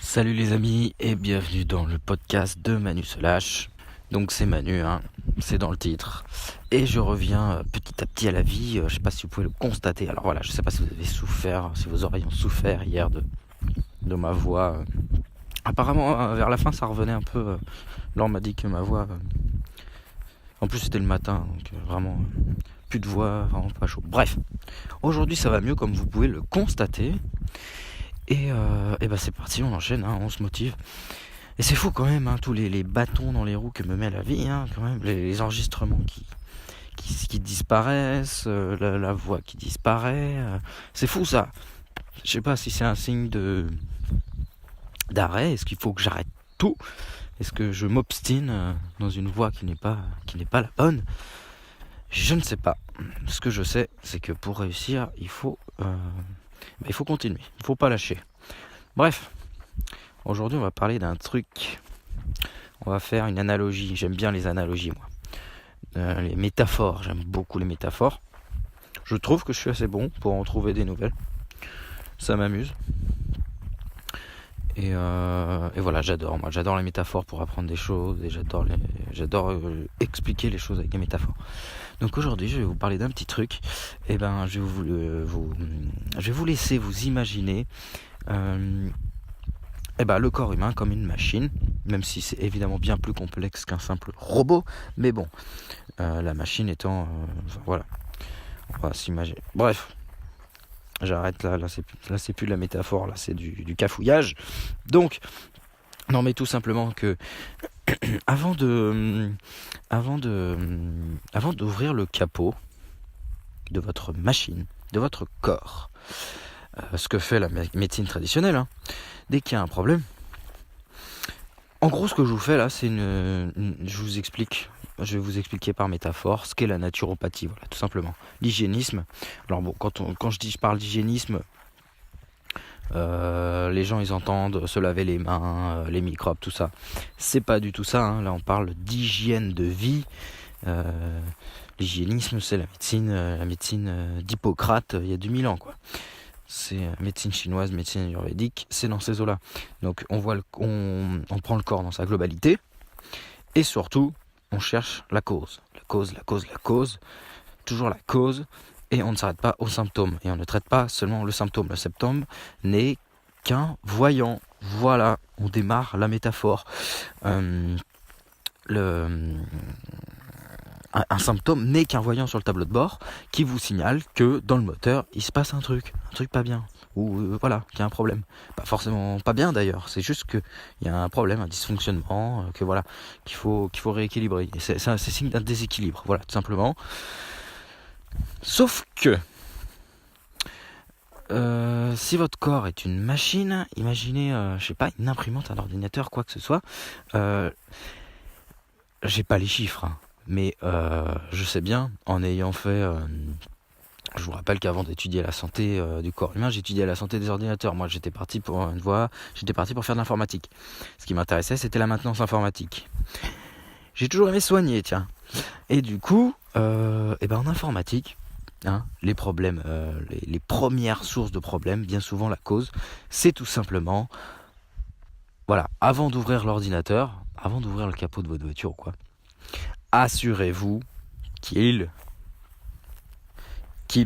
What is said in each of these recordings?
Salut les amis et bienvenue dans le podcast de Manu se lâche. Donc c'est Manu, c'est dans le titre. Et je reviens petit à petit à la vie, je sais pas si vous pouvez le constater. Alors voilà, je sais pas si vous avez souffert, si vos oreilles ont souffert hier de ma voix. Apparemment vers la fin ça revenait un peu. Laure m'a dit que ma voix... En plus c'était le matin, donc vraiment plus de voix, vraiment pas chaud. Bref, aujourd'hui ça va mieux comme vous pouvez le constater. Et bah c'est parti, on enchaîne, on se motive. Et c'est fou quand même, tous les bâtons dans les roues que me met la vie, quand même, les enregistrements qui disparaissent, la voix qui disparaît. C'est fou ça. Je sais pas si c'est un signe d'arrêt. Est-ce qu'il faut que j'arrête tout? Est-ce que je m'obstine dans une voie qui n'est pas la bonne? Je ne sais pas. Ce que je sais, c'est que pour réussir, il faut continuer. Il faut pas lâcher. Bref, aujourd'hui on va parler d'un truc. On va faire une analogie. J'aime bien les analogies, moi. Les métaphores. J'aime beaucoup les métaphores. Je trouve que je suis assez bon pour en trouver des nouvelles. Ça m'amuse. Et voilà, j'adore. Moi, j'adore les métaphores pour apprendre des choses. Et j'adore expliquer les choses avec des métaphores. Donc aujourd'hui, je vais vous parler d'un petit truc. Et je vais vous laisser vous imaginer. Le corps humain comme une machine, même si c'est évidemment bien plus complexe qu'un simple robot, mais bon, la machine étant, voilà, on va s'imaginer. Bref, j'arrête là c'est plus de la métaphore, là c'est du cafouillage. Donc, non mais tout simplement que avant d'ouvrir le capot de votre machine, de votre corps, ce que fait la médecine traditionnelle, dès qu'il y a un problème, en gros ce que je vous fais là, c'est je vais vous expliquer par métaphore ce qu'est la naturopathie, voilà, tout simplement. L'hygiénisme. Alors bon, quand je parle d'hygiénisme, les gens ils entendent se laver les mains, les microbes, tout ça. C'est pas du tout ça, là on parle d'hygiène de vie. L'hygiénisme c'est la médecine d'Hippocrate il y a 2000 ans quoi. C'est médecine chinoise, médecine ayurvédique, c'est dans ces eaux-là. Donc on prend le corps dans sa globalité, et surtout, on cherche la cause. La cause, toujours la cause, et on ne s'arrête pas aux symptômes. Et on ne traite pas seulement le symptôme. Le symptôme n'est qu'un voyant. Voilà, on démarre la métaphore. Un symptôme n'est qu'un voyant sur le tableau de bord qui vous signale que dans le moteur il se passe un truc pas bien, ou voilà, qu'il y a un problème. Pas forcément pas bien d'ailleurs, c'est juste qu'il y a un problème, un dysfonctionnement, qu'il faut rééquilibrer. Et c'est signe d'un déséquilibre, voilà, tout simplement. Sauf que si votre corps est une machine, imaginez, je sais pas, une imprimante, un ordinateur, quoi que ce soit. J'ai pas les chiffres, mais je sais bien, en ayant fait... je vous rappelle qu'avant d'étudier la santé du corps humain, j'étudiais la santé des ordinateurs. Moi, j'étais parti pour faire de l'informatique. Ce qui m'intéressait, c'était la maintenance informatique. J'ai toujours aimé soigner, tiens. Et du coup, en informatique, les problèmes, les premières sources de problèmes, bien souvent la cause, c'est tout simplement... Voilà, avant d'ouvrir l'ordinateur, avant d'ouvrir le capot de votre voiture ou quoi, assurez-vous qu'il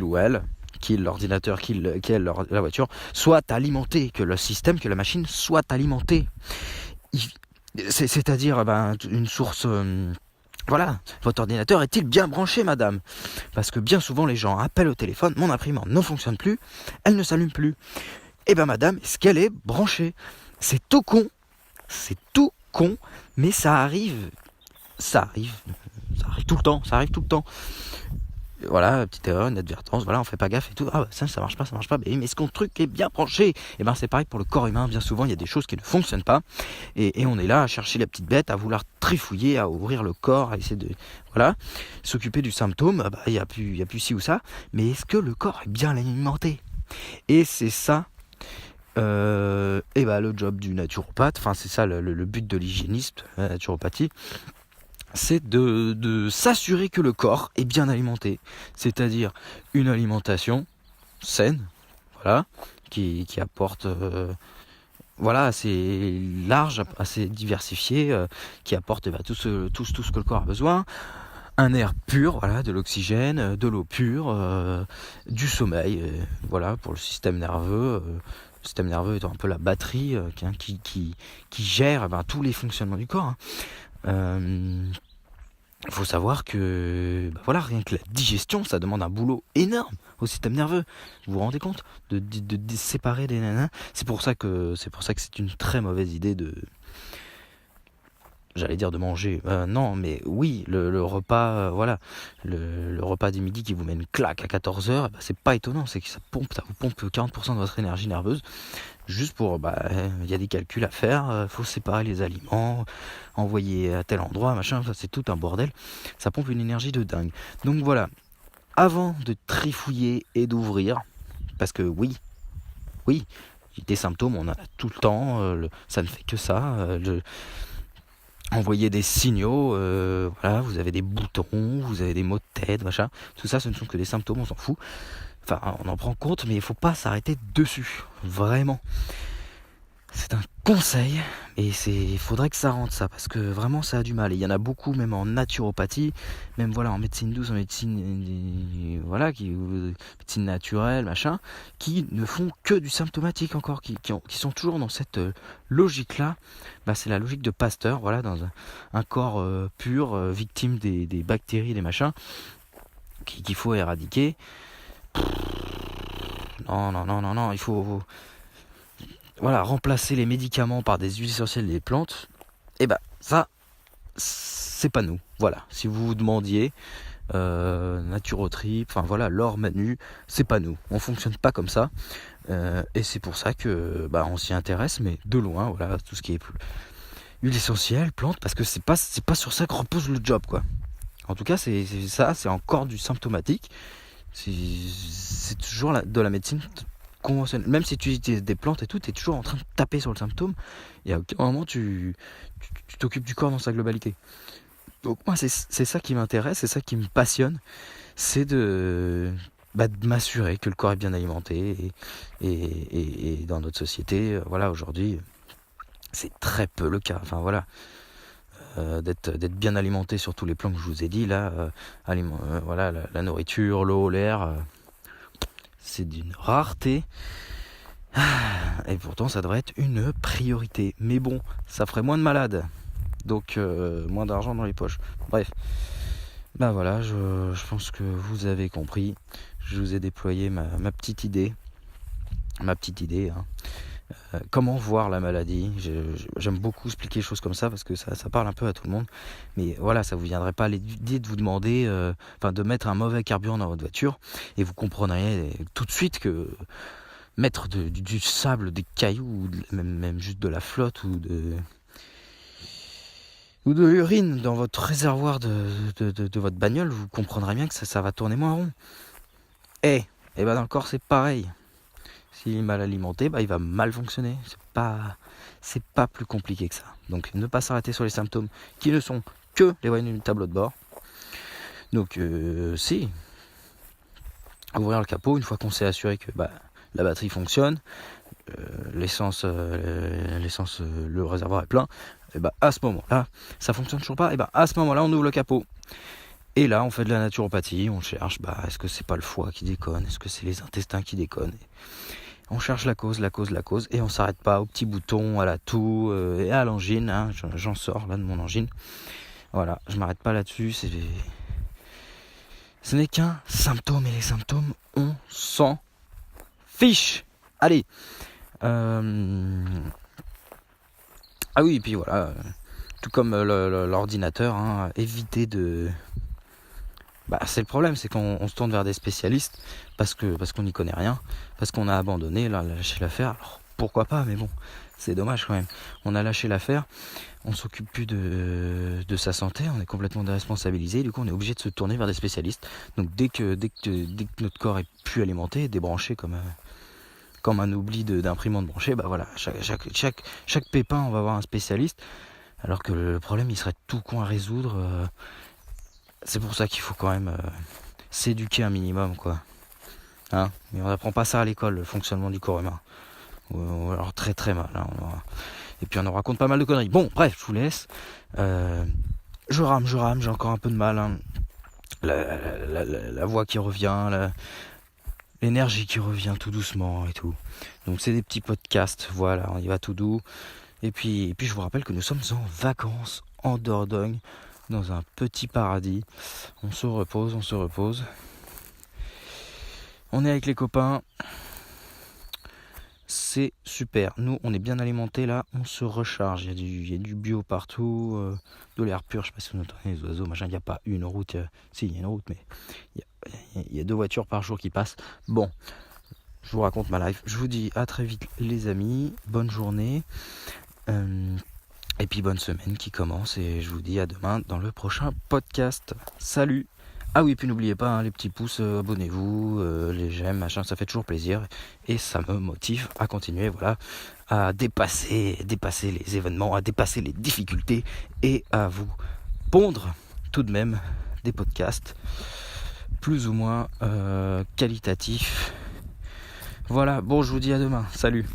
ou elle, l'ordinateur, la voiture, soit alimenté, que le système, que la machine soit alimentée. C'est-à-dire une source... voilà, votre ordinateur est-il bien branché, madame? Parce que bien souvent les gens appellent au téléphone, mon imprimante ne fonctionne plus, elle ne s'allume plus. Eh ben madame, est-ce qu'elle est branchée? C'est tout con, mais ça arrive tout le temps. Voilà, petite erreur, une advertence, voilà, on fait pas gaffe et tout. Ah ça marche pas. Mais est-ce qu'on truc est bien branché? Et c'est pareil pour le corps humain, bien souvent il y a des choses qui ne fonctionnent pas. Et on est là à chercher la petite bête, à vouloir trifouiller, à ouvrir le corps, à essayer de s'occuper du symptôme. Il y a plus ci ou ça. Mais est-ce que le corps est bien alimenté? Et c'est ça. Le job du naturopathe, c'est ça le but de l'hygiéniste, la naturopathie, c'est de s'assurer que le corps est bien alimenté, c'est-à-dire une alimentation saine, voilà, qui apporte voilà, assez large, assez diversifié, qui apporte tout ce que le corps a besoin. Un air pur, voilà, de l'oxygène, de l'eau pure, du sommeil, voilà, pour le système nerveux. Le système nerveux étant un peu la batterie qui gère tous les fonctionnements du corps. Il faut savoir que voilà, rien que la digestion, ça demande un boulot énorme au système nerveux. Vous vous rendez compte de séparer des nanas. C'est pour ça que c'est une très mauvaise idée j'allais dire de manger. Non, mais oui, le repas, voilà, le repas du midi qui vous met une claque à 14h, c'est pas étonnant, c'est que ça vous pompe 40% de votre énergie nerveuse. Juste pour, y a des calculs à faire, faut séparer les aliments, envoyer à tel endroit, machin, ça c'est tout un bordel. Ça pompe une énergie de dingue. Donc voilà, avant de trifouiller et d'ouvrir, parce que oui, des symptômes, on en a tout le temps, ça ne fait que ça. Envoyer des signaux, voilà, vous avez des boutons, vous avez des maux de tête, machin. Tout ça, ce ne sont que des symptômes, on s'en fout. Enfin, on en prend compte, mais il faut pas s'arrêter dessus, vraiment. C'est un conseil, et il faudrait que ça rentre ça, parce que vraiment ça a du mal. Et il y en a beaucoup, même en naturopathie, même voilà, en médecine douce, en médecine, voilà, médecine naturelle, machin, qui ne font que du symptomatique encore, qui sont toujours dans cette logique-là. C'est la logique de Pasteur, voilà, dans un corps pur, victime des bactéries, des machins, qu'il faut éradiquer. Non, il faut voilà, remplacer les médicaments par des huiles essentielles des plantes. Et ça, c'est pas nous. Voilà, si vous vous demandiez, Naturotrip, enfin voilà, Laure, Manu, c'est pas nous. On fonctionne pas comme ça. Et c'est pour ça que on s'y intéresse, mais de loin, voilà, tout ce qui est huile essentielle, plantes, parce que c'est pas sur ça que repose le job, quoi. En tout cas, c'est encore du symptomatique. C'est toujours de la médecine conventionnelle. Même si tu utilises des plantes et tout, tu es toujours en train de taper sur le symptôme, et à aucun moment tu t'occupes du corps dans sa globalité. Donc moi, c'est ça qui m'intéresse, c'est ça qui me passionne, c'est de m'assurer que le corps est bien alimenté, et dans notre société, voilà, aujourd'hui, c'est très peu le cas. Enfin voilà, d'être bien alimenté sur tous les plans que je vous ai dit là, voilà, la nourriture, l'eau, l'air, c'est d'une rareté. Et pourtant ça devrait être une priorité. Mais bon, ça ferait moins de malades, donc moins d'argent dans les poches. Bref, voilà, je pense que vous avez compris. Je vous ai déployé ma petite idée. Hein. Comment voir la maladie. J'aime beaucoup expliquer les choses comme ça, parce que ça parle un peu à tout le monde. Mais voilà, ça vous viendrait pas l'idée de vous demander, de mettre un mauvais carburant dans votre voiture, et vous comprendriez tout de suite que mettre du sable, des cailloux, ou même juste de la flotte, ou de l'urine dans votre réservoir de votre bagnole, vous comprendrez bien que ça va tourner moins rond. Et dans le corps, c'est pareil. S'il est mal alimenté, il va mal fonctionner. C'est pas plus compliqué que ça. Donc ne pas s'arrêter sur les symptômes qui ne sont que les voyants du tableau de bord. Donc ouvrir le capot une fois qu'on s'est assuré que la batterie fonctionne, l'essence, le réservoir est plein. Et à ce moment-là, ça fonctionne toujours pas. Et à ce moment-là, on ouvre le capot. Et là, on fait de la naturopathie. On cherche, est-ce que c'est pas le foie qui déconne? Est-ce que c'est les intestins qui déconnent? On cherche la cause, et on s'arrête pas aux petits boutons, à la toux, et à l'angine, hein. J'en sors là de mon angine. Voilà, je m'arrête pas là-dessus, ce n'est qu'un symptôme, et les symptômes, on s'en fiche. Allez. Ah oui, et puis voilà, tout comme l'ordinateur, hein, évitez de... c'est le problème, c'est qu'on se tourne vers des spécialistes parce qu'on n'y connaît rien, parce qu'on a abandonné, lâché l'affaire. Alors pourquoi pas, mais bon, c'est dommage quand même. On a lâché l'affaire, on s'occupe plus de sa santé, on est complètement déresponsabilisé, du coup on est obligé de se tourner vers des spécialistes. Donc dès que notre corps est plus alimenté, débranché comme un oubli d'imprimante branchée, voilà, chaque pépin, on va voir un spécialiste, alors que le problème il serait tout con à résoudre. C'est pour ça qu'il faut quand même s'éduquer un minimum, quoi. Hein, mais on n'apprend pas ça à l'école, le fonctionnement du corps humain. ou alors très très mal. Hein. Et puis on en raconte pas mal de conneries. Bon, bref, je vous laisse. Je rame, j'ai encore un peu de mal. Hein. La voix qui revient, l'énergie qui revient tout doucement et tout. Donc c'est des petits podcasts, voilà, on y va tout doux. Et puis je vous rappelle que nous sommes en vacances en Dordogne, dans un petit paradis. On se repose. On est avec les copains. C'est super. Nous, on est bien alimentés là, on se recharge. Il y a du bio partout, de l'air pur. Je sais pas si vous entendez les oiseaux, machin. Il n'y a pas une route. Si, il y a une route, mais il y a 2 voitures par jour qui passent. Bon, je vous raconte ma life. Je vous dis à très vite, les amis. Bonne journée. Et puis bonne semaine qui commence. Et je vous dis à demain dans le prochain podcast. Salut! Ah oui, puis n'oubliez pas, hein, les petits pouces, abonnez-vous, les j'aime, machin, ça fait toujours plaisir. Et ça me motive à continuer, voilà, à dépasser les événements, à dépasser les difficultés et à vous pondre tout de même des podcasts plus ou moins qualitatifs. Voilà, bon, je vous dis à demain, salut!